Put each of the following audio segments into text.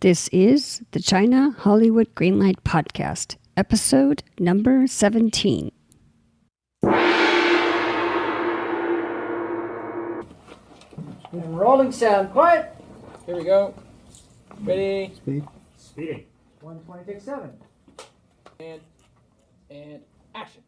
This is the China-Hollywood Greenlight Podcast, episode number 17. And rolling sound. Quiet. Here we go. Ready. Speeding. 120, take 7. And action.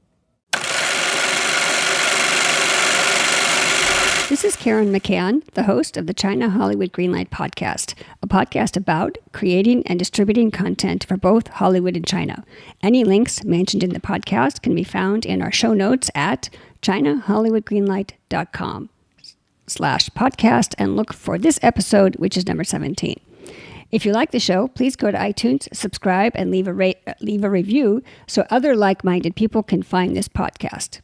This is Karen McCann, the host of the China-Hollywood Greenlight Podcast, a podcast about creating and distributing content for both Hollywood and China. Any links mentioned in the podcast can be found in our show notes at chinahollywoodgreenlight.com/podcast and look for this episode, which is number 17. If you like the show, please go to iTunes, subscribe, and leave a review so other like-minded people can find this podcast.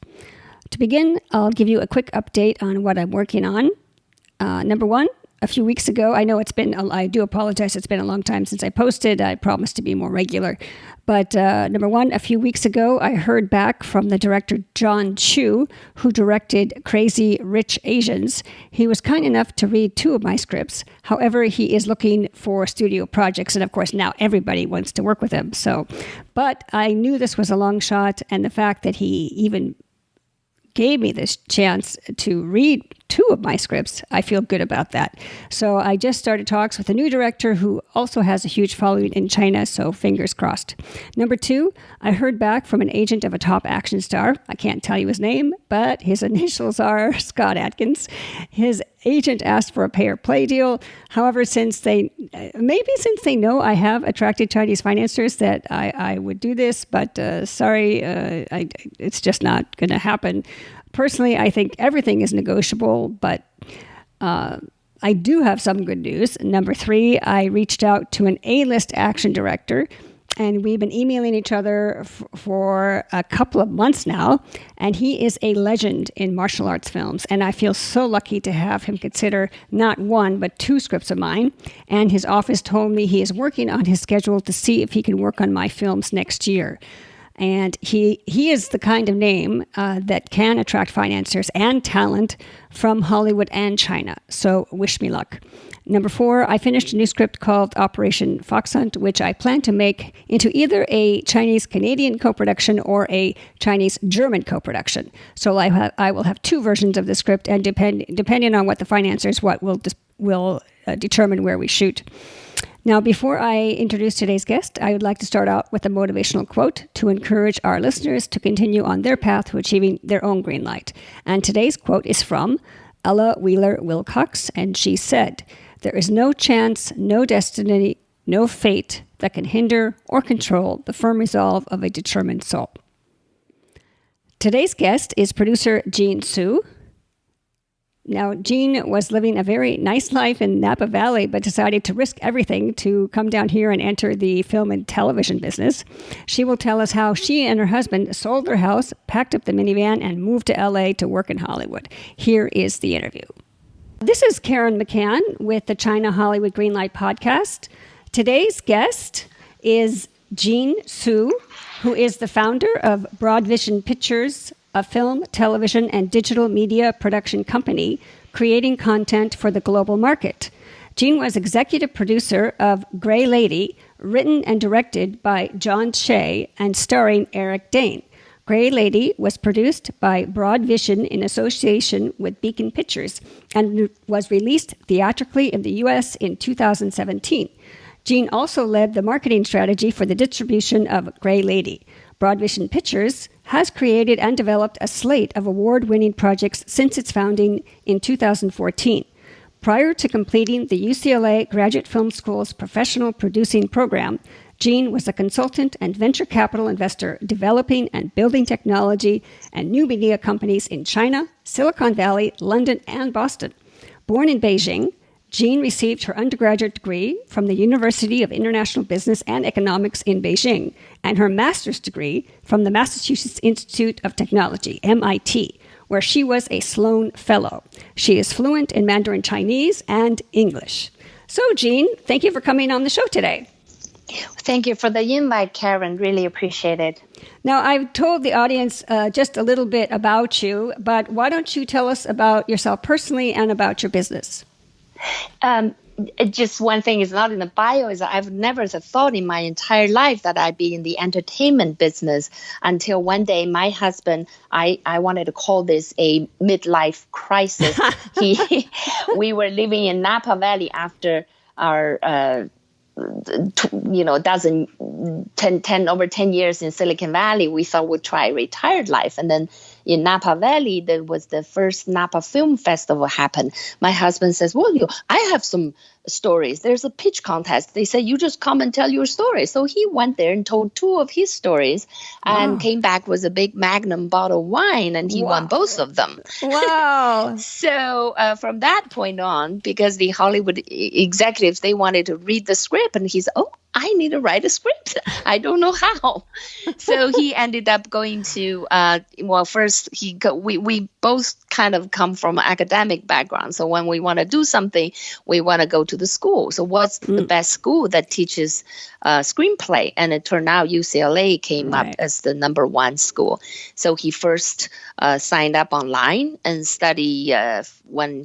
To begin, I'll give you a quick update on what I'm working on. Number one, a few weeks ago, I do apologize, it's been a long time since I posted. I promised to be more regular. But number one, a few weeks ago, I heard back from the director John Chu, who directed Crazy Rich Asians. He was kind enough to read 2 of my scripts. However, he is looking for studio projects, and of course, now everybody wants to work with him. But I knew this was a long shot, and the fact that he even gave me this chance to read 2 of my scripts, I feel good about that. So I just started talks with a new director who also has a huge following in China, so fingers crossed. Number 2, I heard back from an agent of a top action star. I can't tell you his name, but his initials are Scott Atkins. His agent asked for a pay-or-play deal. However, since they know I have attracted Chinese financiers, that I would do this, but it's just not going to happen. Personally, I think everything is negotiable, but I do have some good news. Number 3, I reached out to an A-list action director, and we've been emailing each other for a couple of months now, and he is a legend in martial arts films, and I feel so lucky to have him consider not 1, but 2 scripts of mine, and his office told me he is working on his schedule to see if he can work on my films next year. And he is the kind of name that can attract financiers and talent from Hollywood and China. So wish me luck. Number 4, I finished a new script called Operation Fox Hunt, which I plan to make into either a Chinese-Canadian co-production or a Chinese-German co-production. So I will have 2 versions of the script, and depending on what the financiers will determine where we shoot. Now, before I introduce today's guest, I would like to start out with a motivational quote to encourage our listeners to continue on their path to achieving their own green light. And today's quote is from Ella Wheeler Wilcox, and she said, "There is no chance, no destiny, no fate that can hinder or control the firm resolve of a determined soul." Today's guest is producer Jean Su. Now, Jean was living a very nice life in Napa Valley, but decided to risk everything to come down here and enter the film and television business. She will tell us how she and her husband sold their house, packed up the minivan, and moved to LA to work in Hollywood. Here is the interview. This is Karen McCann with the China-Hollywood Greenlight Podcast. Today's guest is Jean Su, who is the founder of Broadvision Pictures, a film, television, and digital media production company creating content for the global market. Jean was executive producer of Grey Lady, written and directed by John Shea and starring Eric Dane. Grey Lady was produced by Broadvision in association with Beacon Pictures and was released theatrically in the U.S. in 2017. Jean also led the marketing strategy for the distribution of Grey Lady. Broadvision Pictures has created and developed a slate of award-winning projects since its founding in 2014. Prior to completing the UCLA Graduate Film School's professional producing program, Jean was a consultant and venture capital investor developing and building technology and new media companies in China, Silicon Valley, London, and Boston. Born in Beijing, Jean received her undergraduate degree from the University of International Business and Economics in Beijing and her master's degree from the Massachusetts Institute of Technology, MIT, where she was a Sloan Fellow. She is fluent in Mandarin Chinese and English. So, Jean, thank you for coming on the show today. Thank you for the invite, Karen. Really appreciate it. Now, I've told the audience just a little bit about you, but why don't you tell us about yourself personally and about your business? just one thing is not in the bio is I've never thought in my entire life that I'd be in the entertainment business until one day my husband, I wanted to call this a midlife crisis. We were living in Napa Valley after our over 10 years in Silicon Valley. We thought we'd try retired life. And then in Napa Valley, there was the first Napa Film Festival happened. My husband says, well, I have some stories. There's a pitch contest. They said, you just come and tell your story. So he went there and told 2 of his stories and came back with a big Magnum bottle of wine, and he won both of them. Wow. So from that point on, because the Hollywood executives, they wanted to read the script, and he said, I need to write a script. I don't know how. So he ended up going to, first we both kind of come from an academic background. So when we want to do something, we want to go to the school. So what's the best school that teaches screenplay? And it turned out UCLA came up as the number 1 school. So he first signed up online and studied when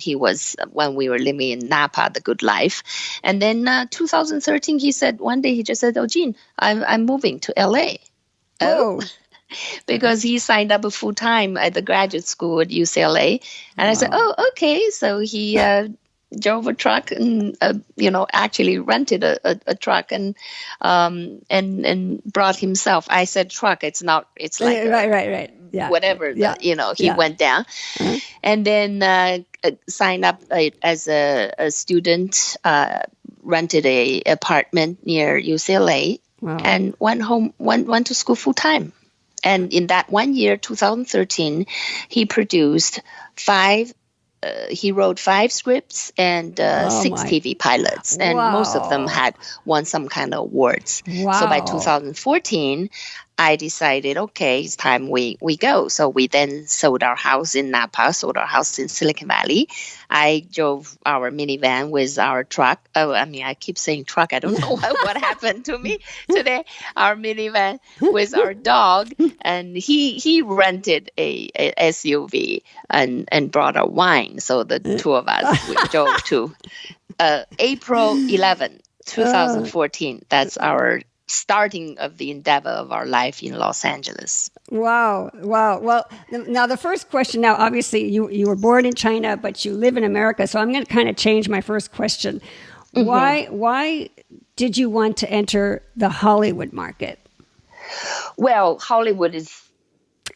we were living in Napa, the good life. And then 2013, he said, one day he just said, Jean, I'm moving to LA. Oh. Because he signed up full time at the graduate school at UCLA. And I said, okay. So he drove a truck and, actually rented a truck and brought himself. I said truck, it's not, it's like right. Yeah. Whatever, he went down and then signed up as a student, rented a apartment near UCLA and went to school full time. And in that 1 year, 2013, he produced 5. He wrote 5 scripts and 6 TV pilots, and most of them had won some kind of awards. Wow. So by 2014, I decided, okay, it's time we go. So we then sold our house in Napa, sold our house in Silicon Valley. I drove our minivan with our truck. I keep saying truck. I don't know what happened to me today. Our minivan with our dog, and he rented a SUV and brought a wine. So the 2 of us, we drove to April 11, 2014. That's our starting of the endeavor of our life in Los Angeles. Wow. Well, now the first question, now obviously you were born in China, but you live in America. So I'm going to kind of change my first question. Why did you want to enter the Hollywood market? Well, Hollywood is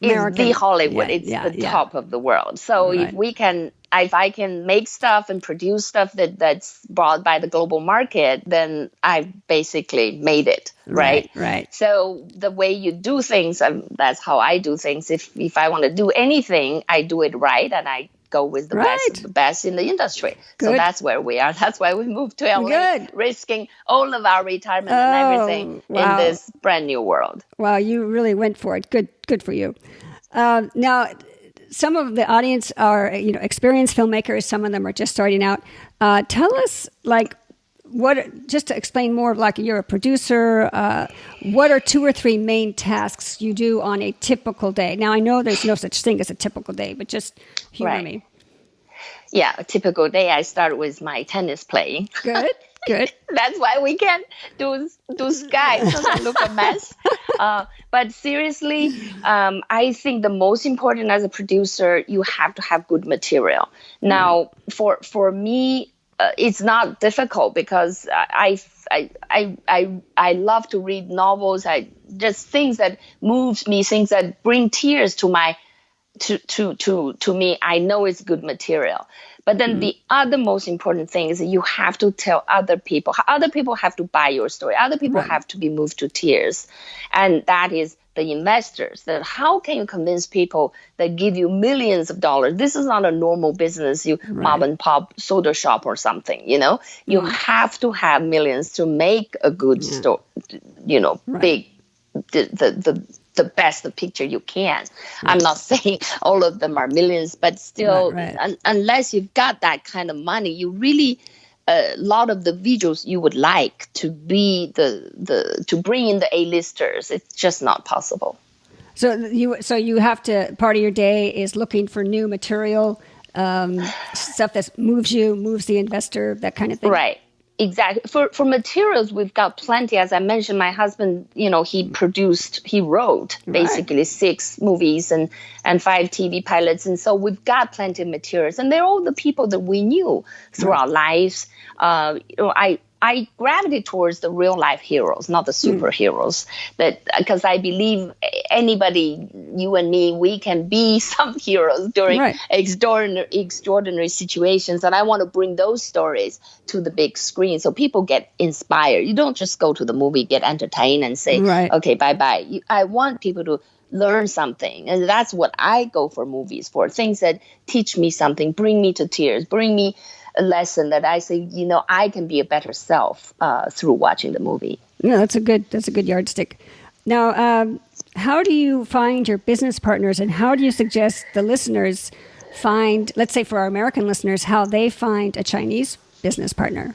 the Hollywood. It's the top of the world. So if I can make stuff and produce stuff that's brought by the global market, then I basically made it, right? Right. So the way you do things, that's how I do things. If I want to do anything, I do it right, and I go with the best of the best in the industry. Good. So that's where we are. That's why we moved to LA, risking all of our retirement and everything in this brand new world. Wow, you really went for it. Good for you. Now, some of the audience are, experienced filmmakers. Some of them are just starting out. Tell us, just to explain more, you're a producer, what are 2 or 3 main tasks you do on a typical day? Now, I know there's no such thing as a typical day, but just humor me. Yeah, a typical day, I start with my tennis playing. Good. That's why we can't do Skype, because I look a mess. But seriously, I think the most important as a producer, you have to have good material. Now, for me, it's not difficult because I love to read novels. Just things that moves me, things that bring tears to me. I know it's good material. But then the other most important thing is that you have to tell other people. Other people have to buy your story. Other people have to be moved to tears. And that is the investors. That how can you convince people that give you millions of dollars? This is not a normal business, mom and pop soda shop or something, You have to have millions to make a good story, big, the best picture you can. I'm not saying all of them are millions, but still, unless you've got that kind of money, you really, a lot of the visuals you would like to be to bring in the A-listers, it's just not possible. So you have to, part of your day is looking for new material, stuff that moves the investor, that kind of thing. Exactly. For materials, we've got plenty. As I mentioned, my husband, he wrote basically 6 movies and 5 TV pilots. And so we've got plenty of materials. And they're all the people that we knew through our lives. I gravitate towards the real life heroes, not the superheroes. Because I believe anybody, you and me, we can be some heroes during extraordinary situations. And I want to bring those stories to the big screen so people get inspired. You don't just go to the movie, get entertained and say, okay, bye-bye. I want people to learn something. And that's what I go for movies for. Things that teach me something, bring me to tears, bring me a lesson that I say, I can be a better self through watching the movie. Yeah, that's a good yardstick. Now, how do you find your business partners, and how do you suggest the listeners find, let's say for our American listeners, how they find a Chinese business partner?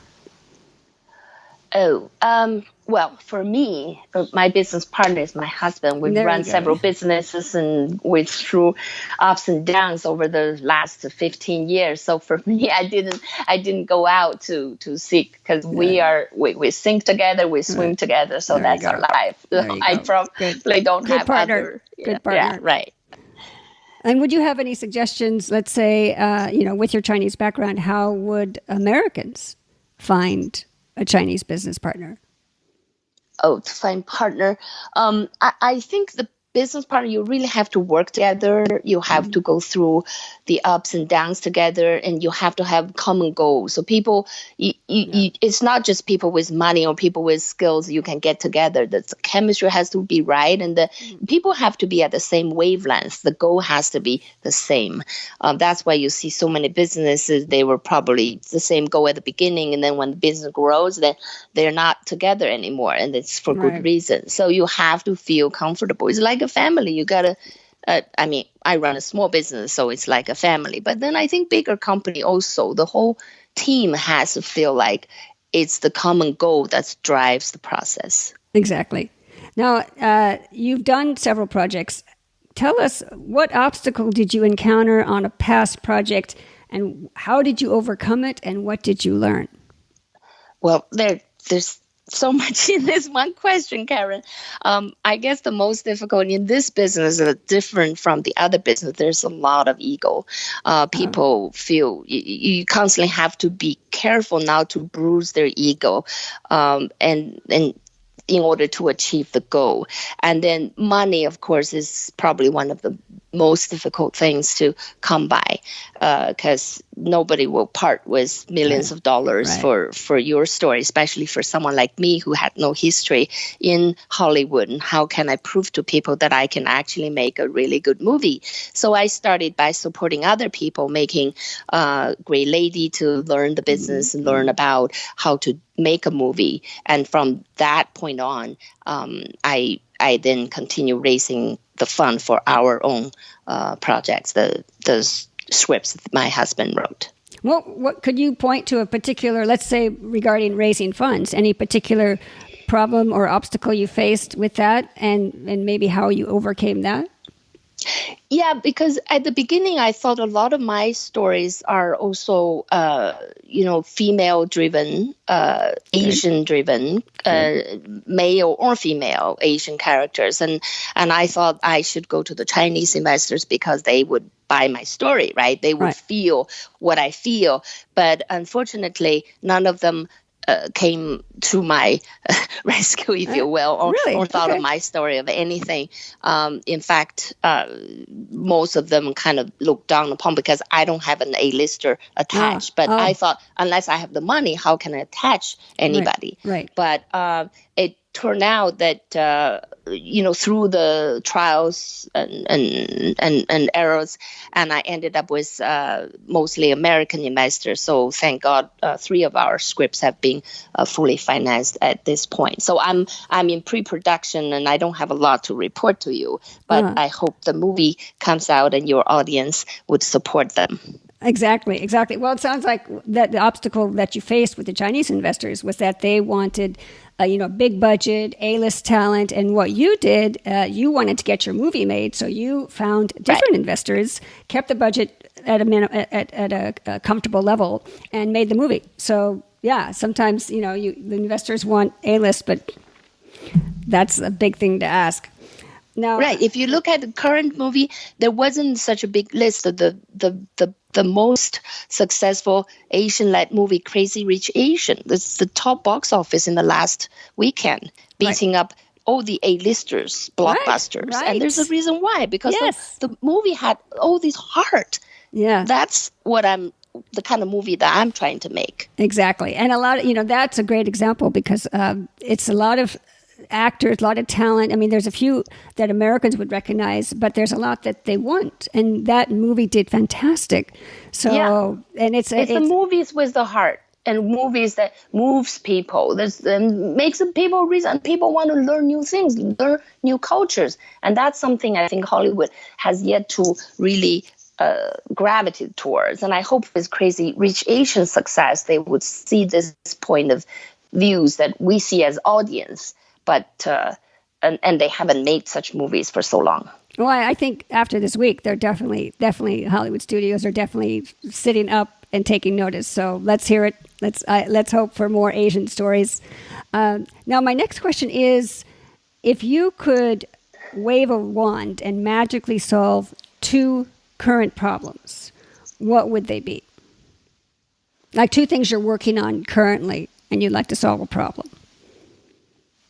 Well, for me, my business partner is my husband. We've run several businesses and we've through ups and downs over the last 15 years. So for me, I didn't go out to seek, because we sink together, we swim together. So that's our life. I probably don't have partner. Good partner. Yeah, right. And would you have any suggestions, let's say, with your Chinese background, how would Americans find a Chinese business partner? To find partner. I think the business partner, you really have to work together. You have to go through the ups and downs together, and you have to have common goals. So people, it's not just people with money or people with skills you can get together. The chemistry has to be right, and the people have to be at the same wavelength. The goal has to be the same. That's why you see so many businesses, they were probably the same goal at the beginning, and then when the business grows, then they're not together anymore, and it's for good reason. So you have to feel comfortable. It's like a family. You gotta, I run a small business, so it's like a family. But then I think bigger company also, the whole team has to feel like it's the common goal that drives the process. Exactly. Now, you've done several projects. Tell us, what obstacle did you encounter on a past project, and how did you overcome it, and what did you learn? Well, there's so much in this one question, Karen. I guess the most difficult in this business is different from the other business. There's a lot of ego. People feel you constantly have to be careful not to bruise their ego, and in order to achieve the goal. And then money, of course, is probably one of the most difficult things to come by, because nobody will part with millions of dollars for your story, especially for someone like me who had no history in Hollywood. And how can I prove to people that I can actually make a really good movie? So I started by supporting other people, making Great Lady to learn the business and learn about how to make a movie. And from that point on, I then continue raising the fund for our own projects, the scripts that my husband wrote. Well, what could you point to a particular, let's say, regarding raising funds, any particular problem or obstacle you faced with that, and maybe how you overcame that? Yeah, because at the beginning, I thought a lot of my stories are also, female-driven, Asian-driven, male or female Asian characters. And I thought I should go to the Chinese investors because they would buy my story, right? They would feel what I feel. But unfortunately, none of them came to my rescue, if you will, or thought of my story of anything. In fact, most of them kind of looked down upon because I don't have an A-lister attached. But I thought, unless I have the money, how can I attach anybody? Right. But it turned out that through the trials and errors, and I ended up with mostly American investors. So thank God, 3 of our scripts have been fully financed at this point. So I'm in pre-production, and I don't have a lot to report to you, but I hope the movie comes out and your audience would support them. Exactly. Well, it sounds like that the obstacle that you faced with the Chinese investors was that they wanted, big budget, A-list talent, and what you did, you wanted to get your movie made, so you found different investors, kept the budget at a comfortable level, and made the movie. So yeah, sometimes, the investors want A-list, but that's a big thing to ask. Now, right. If you look at the current movie, there wasn't such a big list of the most successful Asian-led movie, Crazy Rich Asian. It's the top box office in the last weekend, beating up all the A-listers, blockbusters. Right. And there's a reason why, because the movie had all this heart. Yeah. That's the kind of movie that I'm trying to make. Exactly. And a lot of, that's a great example because it's a lot of actors, a lot of talent. I mean, there's a few that Americans would recognize, but there's a lot that they won't. And that movie did fantastic. So, and it's the movies with the heart and movies that moves people. Makes people reason. People want to learn new things, learn new cultures. And that's something I think Hollywood has yet to really gravitate towards. And I hope with Crazy Rich Asian success, they would see this point of views that we see as audience, but and they haven't made such movies for so long. Well, I think after this week, they're definitely Hollywood studios are definitely sitting up and taking notice. So let's hear it. Let's hope for more Asian stories. Now, my next question is, if you could wave a wand and magically solve 2 current problems, what would they be? Like 2 things you're working on currently and you'd like to solve a problem.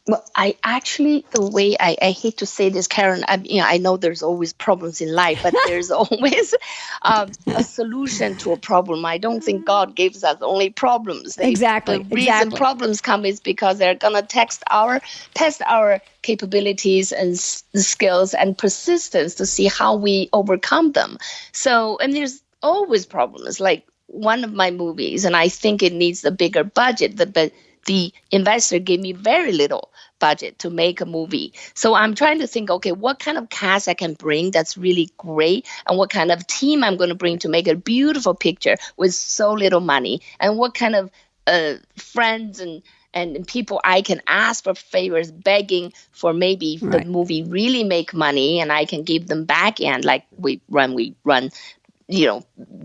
Well, I actually, the way I hate to say this, Karen, I know there's always problems in life, but there's always a solution to a problem. I don't think God gives us only problems. Exactly. The reason problems come is because they're going to test our capabilities and skills and persistence to see how we overcome them. So, and there's always problems. Like one of my movies, and I think it needs a bigger budget, but the investor gave me very little budget to make a movie. So I'm trying to think, okay, what kind of cast I can bring that's really great, and what kind of team I'm going to bring to make a beautiful picture with so little money, and what kind of friends and people I can ask for favors, begging for maybe the movie really make money and I can give them back end, like we run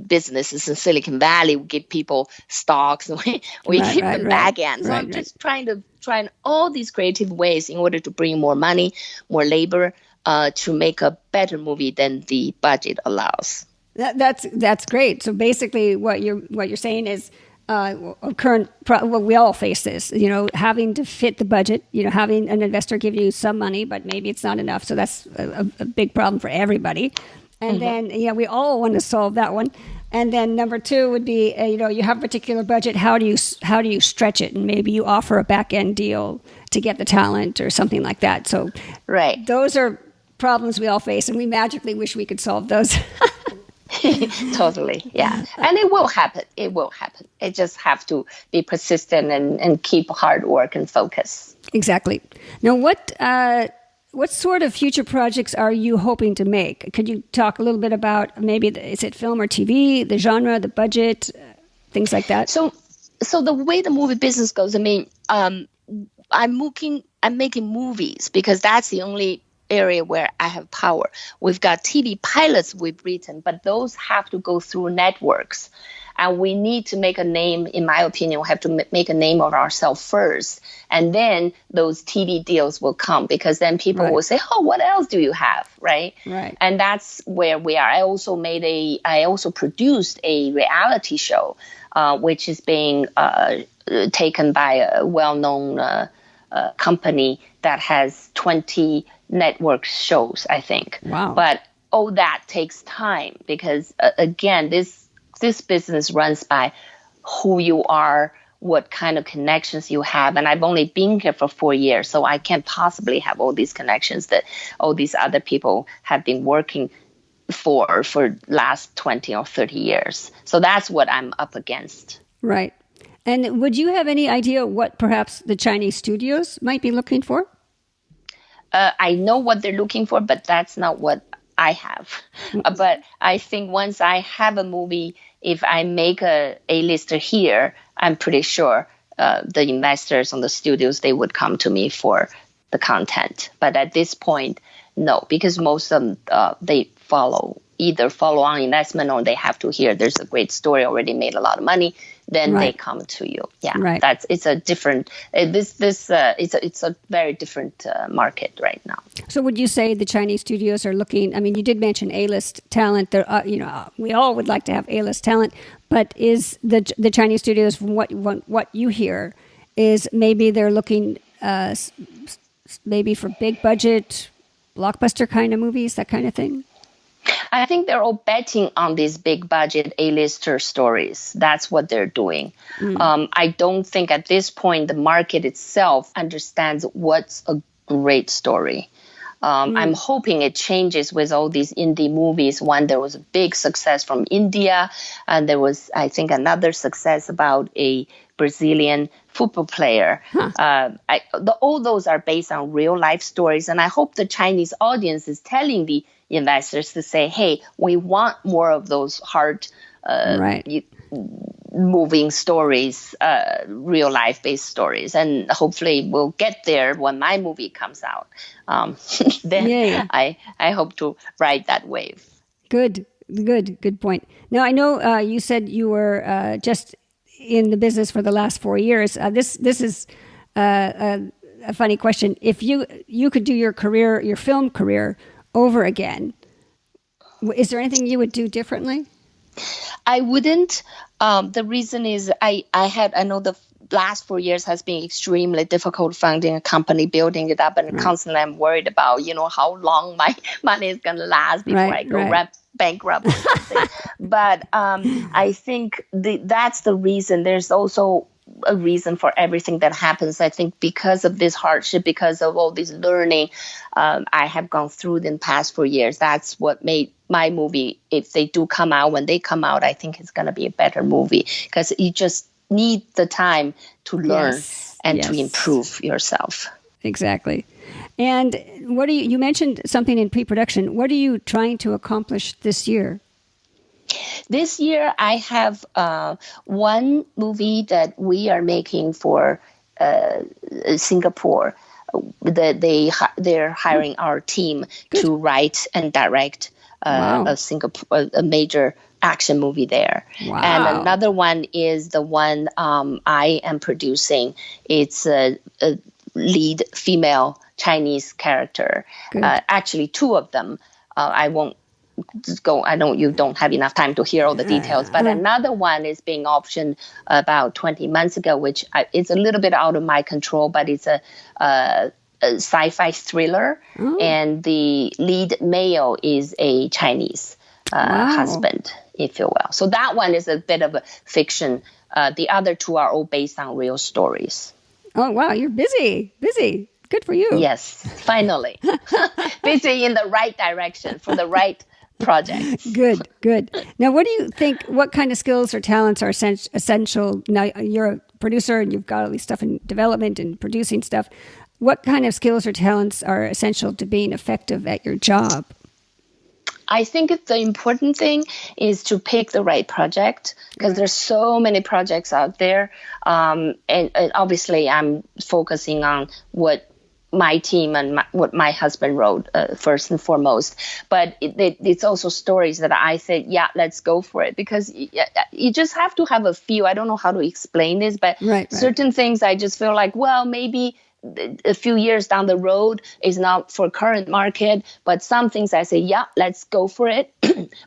businesses in Silicon Valley. We give people stocks and we give them back end. So I'm just trying all these creative ways in order to bring more money, more labor to make a better movie than the budget allows. That's great. So basically what you're saying is we all face this, having to fit the budget, having an investor give you some money, but maybe it's not enough. So that's a big problem for everybody. And then, we all want to solve that one. And then number 2 would be, you have a particular budget. How do you stretch it? And maybe you offer a back end deal to get the talent or something like that. So those are problems we all face, and we magically wish we could solve those. Totally, yeah. And it will happen. It just have to be persistent and keep hard work and focus. Exactly. Now, what sort of future projects are you hoping to make? Could you talk a little bit about maybe, is it film or TV, the genre, the budget, things like that? So the way the movie business goes, I'm making movies because that's the only area where I have power. We've got TV pilots we've written, but those have to go through networks. And we need to make a name, in my opinion, we have to make a name of ourselves first. And then those TV deals will come, because then people will say, oh, what else do you have? Right. And that's where we are. I also produced a reality show, which is being taken by a well-known company that has 20 network shows, I think. Wow. But all that takes time because, again, this business runs by who you are, what kind of connections you have. And I've only been here for 4 years, so I can't possibly have all these connections that all these other people have been working for last 20 or 30 years. So that's what I'm up against. Right. And would you have any idea what perhaps the Chinese studios might be looking for? I know what they're looking for, but that's not what I have. But I think once I have a movie, if I make a A-lister here, I'm pretty sure the investors on the studios, they would come to me for the content. But at this point, no, because most of them, they follow on investment, or they have to hear there's a great story, already made a lot of money. then they Right. come to you. Yeah, Right. it's a different. It's a very different market right now. So would you say the Chinese studios are looking, I mean, you did mention A-list talent. There, we all would like to have A-list talent, but is the Chinese studios, from what you hear, is maybe they're looking maybe for big budget, blockbuster kind of movies, that kind of thing? I think they're all betting on these big budget A-lister stories. That's what they're doing. I don't think at this point the market itself understands what's a great story. I'm hoping it changes with all these indie movies. One, there was a big success from India, and there was, I think, another success about a Brazilian football player. All those are based on real life stories, and I hope the Chinese audience is telling the investors to say, hey, we want more of those moving stories, real life based stories, and hopefully we'll get there when my movie comes out. Then I hope to ride that wave. Good point. Now I know you said you were just in the business for the last 4 years. This is a funny question. If you could do your film career over again, is there anything you would do differently? I wouldn't. The reason is I know the last 4 years has been extremely difficult founding a company, building it up, and constantly I'm worried about, how long my money is going to last before I go bankrupt or something. But I think that's the reason. There's also a reason for everything that happens. I think because of this hardship, because of all this learning I have gone through in the past 4 years, that's what made my movie, if they do come out, when they come out, I think it's going to be a better movie, because you just need the time to learn and to improve yourself. Exactly. And you mentioned something in pre-production. What are you trying to accomplish this year? This year, I have one movie that we are making for Singapore. They're hiring our team to write and direct a major action movie there. Wow. And another one is the one I am producing. It's a lead female Chinese character. Actually, two of them. I won't go. I know you don't have enough time to hear all the details, but another one is being optioned about 20 months ago, which it's a little bit out of my control, but it's a sci-fi thriller, and the lead male is a Chinese husband, if you will. So that one is a bit of a fiction. The other two are all based on real stories. Oh, wow. You're busy. Good for you. Yes, finally. Busy in the right direction for the right projects. Good. Now, what do you think, what kind of skills or talents are essential? Now, you're a producer and you've got all these stuff in development and producing stuff. What kind of skills or talents are essential to being effective at your job? I think the important thing is to pick the right project, because there's so many projects out there. And obviously, I'm focusing on what my team and what my husband wrote first and foremost. But it's also stories that I said, let's go for it, because you just have to have a few. I don't know how to explain this, but certain things I just feel like, well, maybe a few years down the road is not for current market, but some things I say, let's go for it.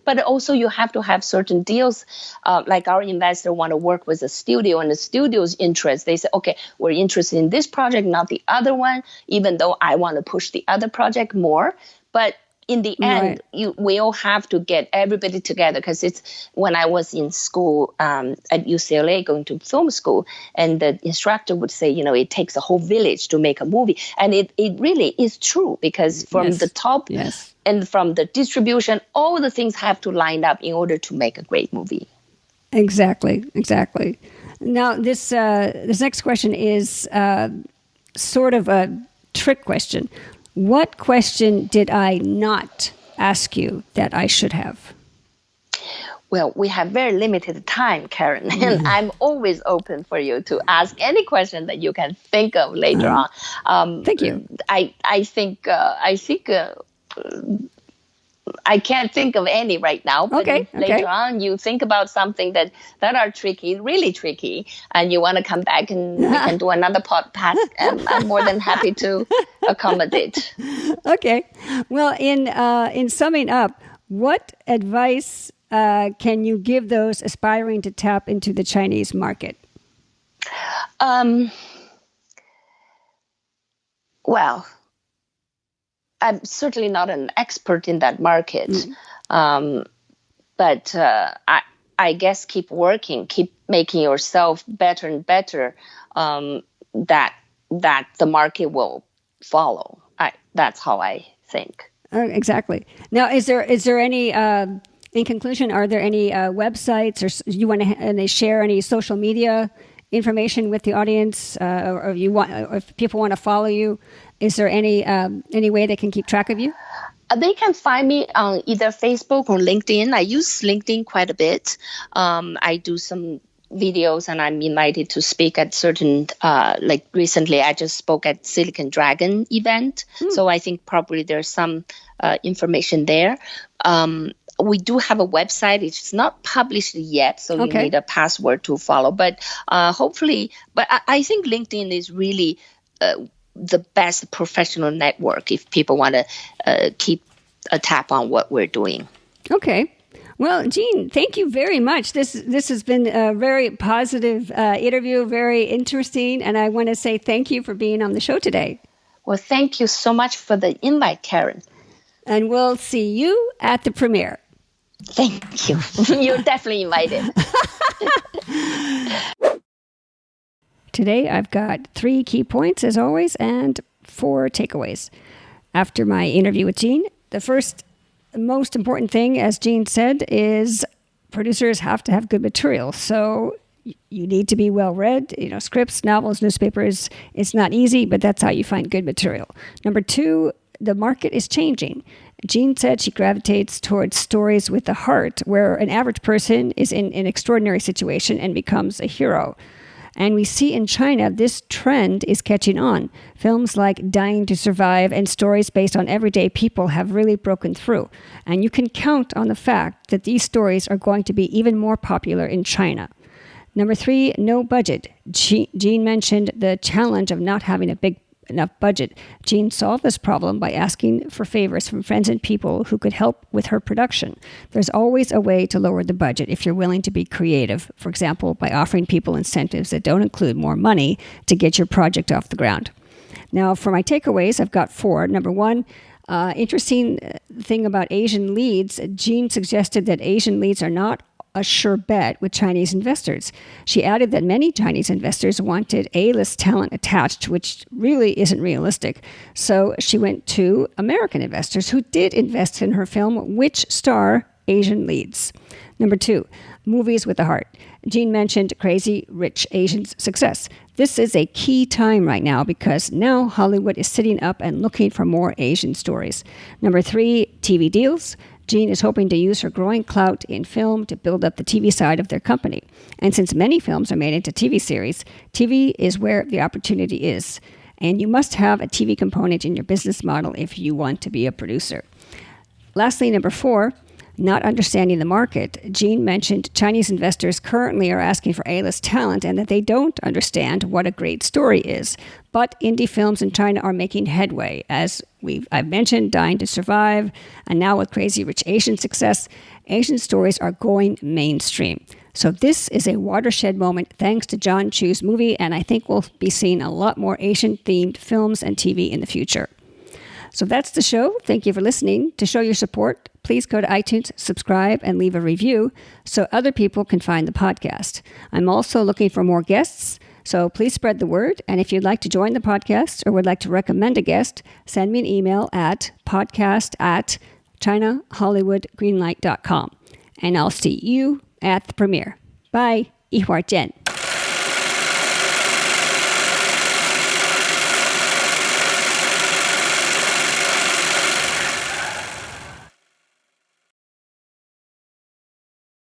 But also you have to have certain deals. Like our investor want to work with a studio, and the studio's interest, they say, okay, we're interested in this project, not the other one, even though I want to push the other project more. But in the end, we all have to get everybody together, because it's when I was in school at UCLA going to film school, and the instructor would say, it takes a whole village to make a movie. And it really is true, because from the top and from the distribution, all the things have to line up in order to make a great movie. Exactly. Now, this next question is sort of a trick question. What question did I not ask you that I should have? Well, we have very limited time, Karen, and I'm always open for you to ask any question that you can think of later on. Thank you. I think I can't think of any right now, but if later on you think about something that are tricky, really tricky, and you want to come back and we can do another podcast, I'm more than happy to accommodate. Okay. Well, in summing up, what advice can you give those aspiring to tap into the Chinese market? Well, I'm certainly not an expert in that market, but I guess keep working, keep making yourself better and better. That the market will follow. That's how I think. Exactly. Now, is there any? In conclusion, are there any websites, or you want to share any social media information with the audience, or if people want to follow you? Is there any way they can keep track of you? They can find me on either Facebook or LinkedIn. I use LinkedIn quite a bit. I do some videos, and I'm invited to speak at certain, like recently I just spoke at Silicon Dragon event. So I think probably there's some information there. We do have a website. It's not published yet, so you need a password to follow. But hopefully, I think LinkedIn is really the best professional network if people want to keep a tap on what we're doing. Okay. Well, Jean, thank you very much. This has been a very positive interview, very interesting, and I want to say thank you for being on the show today. Well, thank you so much for the invite, Karen. And we'll see you at the premiere. Thank you. You're definitely invited. Today, I've got 3 key points, as always, and 4 takeaways. After my interview with Jean, the first most important thing, as Jean said, is producers have to have good material. So you need to be well-read. Scripts, novels, newspapers, it's not easy, but that's how you find good material. Number 2, the market is changing. Jean said she gravitates towards stories with the heart, where an average person is in an extraordinary situation and becomes a hero. And we see in China this trend is catching on. Films like Dying to Survive and stories based on everyday people have really broken through. And you can count on the fact that these stories are going to be even more popular in China. Number 3, no budget. Jean mentioned the challenge of not having a big enough budget. Jean solved this problem by asking for favors from friends and people who could help with her production. There's always a way to lower the budget if you're willing to be creative. For example, by offering people incentives that don't include more money to get your project off the ground. Now, for my takeaways, I've got 4. Number 1, interesting thing about Asian leads. Jean suggested that Asian leads are not a sure bet with Chinese investors. She added that many Chinese investors wanted A-list talent attached, which really isn't realistic. So she went to American investors who did invest in her film, which star Asian leads. Number 2, movies with a heart. Jean mentioned Crazy Rich Asians' success. This is a key time right now because now Hollywood is sitting up and looking for more Asian stories. Number 3, TV deals. Jean is hoping to use her growing clout in film to build up the TV side of their company. And since many films are made into TV series, TV is where the opportunity is. And you must have a TV component in your business model if you want to be a producer. Lastly, number 4, not understanding the market. Jean mentioned Chinese investors currently are asking for A-list talent and that they don't understand what a great story is. But indie films in China are making headway. As I've mentioned, Dying to Survive, and now with Crazy Rich Asian success, Asian stories are going mainstream. So this is a watershed moment thanks to John Chu's movie, and I think we'll be seeing a lot more Asian-themed films and TV in the future. So that's the show. Thank you for listening. To show your support, please go to iTunes, subscribe, and leave a review so other people can find the podcast. I'm also looking for more guests, so please spread the word. And if you'd like to join the podcast or would like to recommend a guest, send me an email at podcast@China-Hollywood Greenlight.com. And I'll see you at the premiere. Bye. 一会儿见.